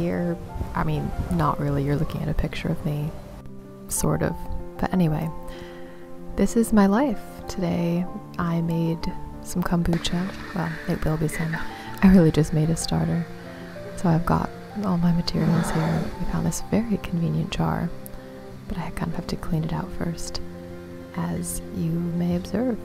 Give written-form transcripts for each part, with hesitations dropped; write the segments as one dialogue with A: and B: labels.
A: here. I mean, not really, you're looking at a picture of me. Sort of. But anyway, this is my life. Today I made some kombucha. Well, it will be some. I really just made a starter. So I've got all my materials here. We found this very convenient jar, but I kind of have to clean it out first, as you may observe.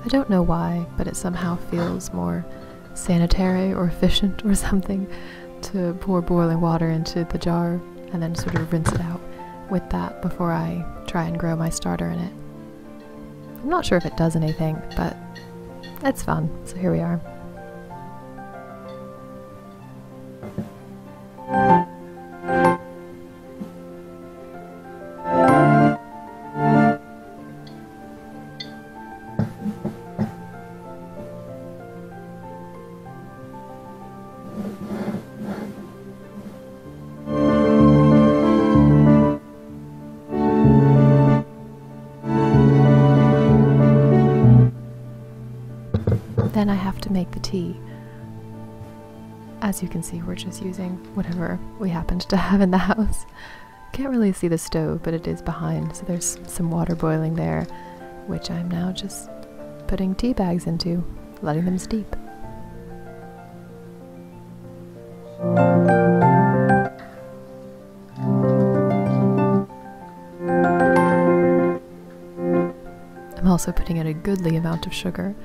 A: I don't know why, but it somehow feels more sanitary or efficient or something to pour boiling water into the jar and then sort of rinse it out with that before I try and grow my starter in it. I'm not sure if it does anything, but it's fun, so here we are. Then I have to make the tea. As you can see, we're just using whatever we happened to have in the house. Can't really see the stove, but it is behind, so there's some water boiling there, which I'm now just putting tea bags into, letting them steep. I'm also putting in a goodly amount of sugar.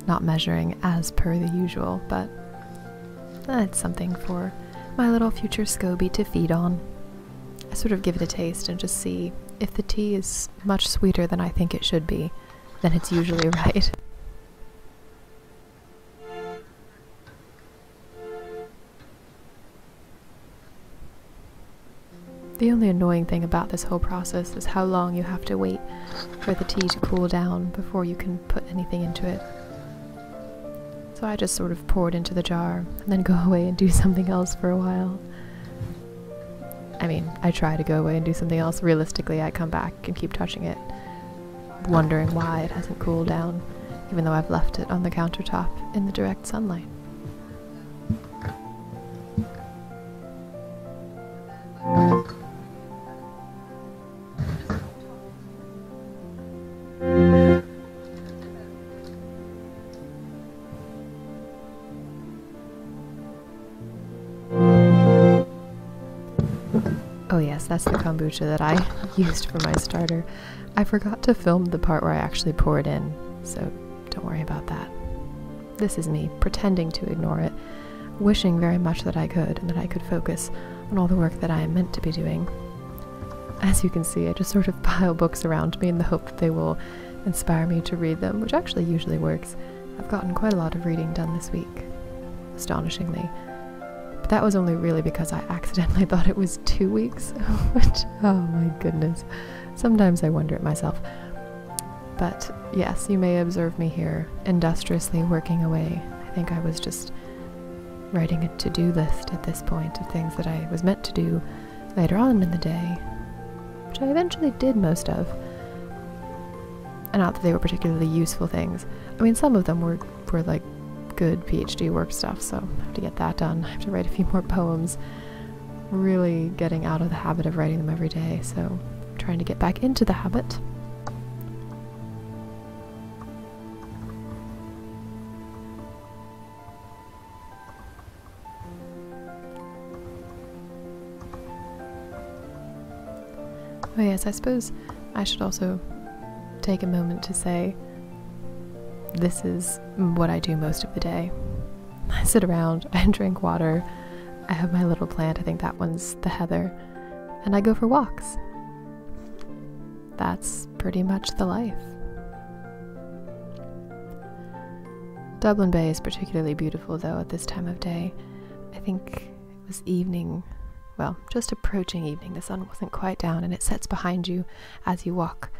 A: Not measuring as per the usual, but it's something for my little future SCOBY to feed on. I sort of give it a taste and just see if the tea is much sweeter than I think it should be, then it's usually right. The only annoying thing about this whole process is how long you have to wait for the tea to cool down before you can put anything into it. So I just sort of pour it into the jar and then go away and do something else for a while. I mean, I try to go away and do something else. Realistically, I come back and keep touching it, wondering why it hasn't cooled down, even though I've left it on the countertop in the direct sunlight. Oh yes, that's the kombucha that I used for my starter. I forgot to film the part where I actually pour it in, so don't worry about that. This is me pretending to ignore it, wishing very much that I could, and that I could focus on all the work that I am meant to be doing. As you can see, I just sort of pile books around me in the hope that they will inspire me to read them, which actually usually works. I've gotten quite a lot of reading done this week, astonishingly. That was only really because I accidentally thought it was 2 weeks, which, oh my goodness, sometimes I wonder at myself. But yes, you may observe me here, industriously working away. I think I was just writing a to-do list at this point of things that I was meant to do later on in the day, which I eventually did most of. And not that they were particularly useful things. I mean, some of them were like good PhD work stuff, so I have to get that done. I have to write a few more poems. Really getting out of the habit of writing them every day, so I'm trying to get back into the habit. Oh yes, I suppose I should also take a moment to say this is what I do most of the day. I sit around, I drink water, I have my little plant, I think that one's the heather, and I go for walks. That's pretty much the life. Dublin Bay is particularly beautiful though at this time of day. I think it was evening, well, just approaching evening. The sun wasn't quite down and it sets behind you as you walk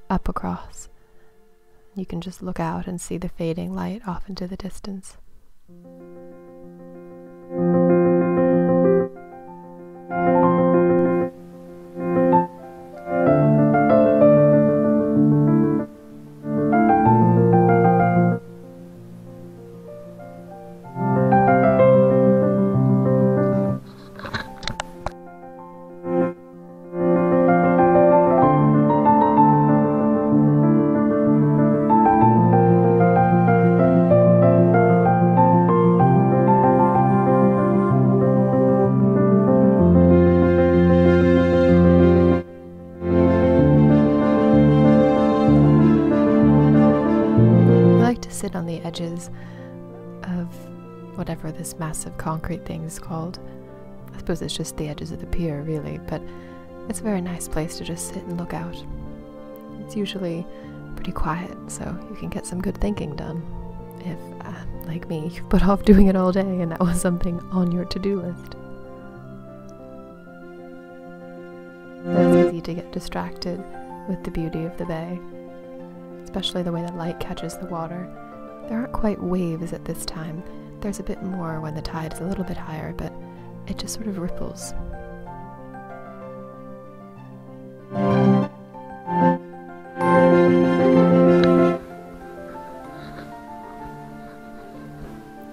A: up across. You can just look out and see the fading light off into the distance. Sit on the edges of whatever this massive concrete thing is called. I suppose it's just the edges of the pier, really, but it's a very nice place to just sit and look out. It's usually pretty quiet, so you can get some good thinking done. If, like me, you've put off doing it all day and that was something on your to-do list. But it's easy to get distracted with the beauty of the bay, especially the way the light catches the water. There aren't quite waves at this time. There's a bit more when the tide is a little bit higher, but it just sort of ripples.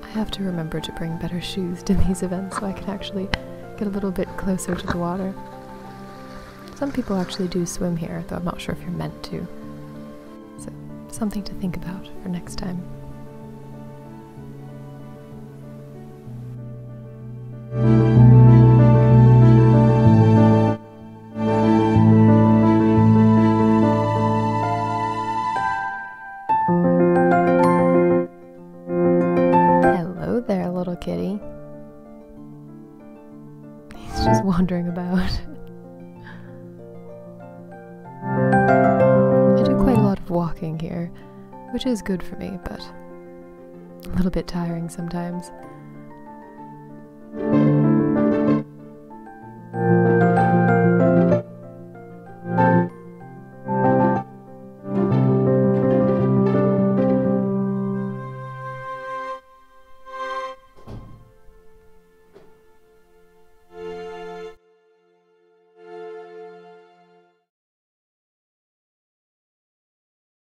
A: I have to remember to bring better shoes to these events so I can actually get a little bit closer to the water. Some people actually do swim here, though I'm not sure if you're meant to. So, something to think about for next time. Hello there, little kitty. He's just wandering about. I do quite a lot of walking here, which is good for me, but a little bit tiring sometimes.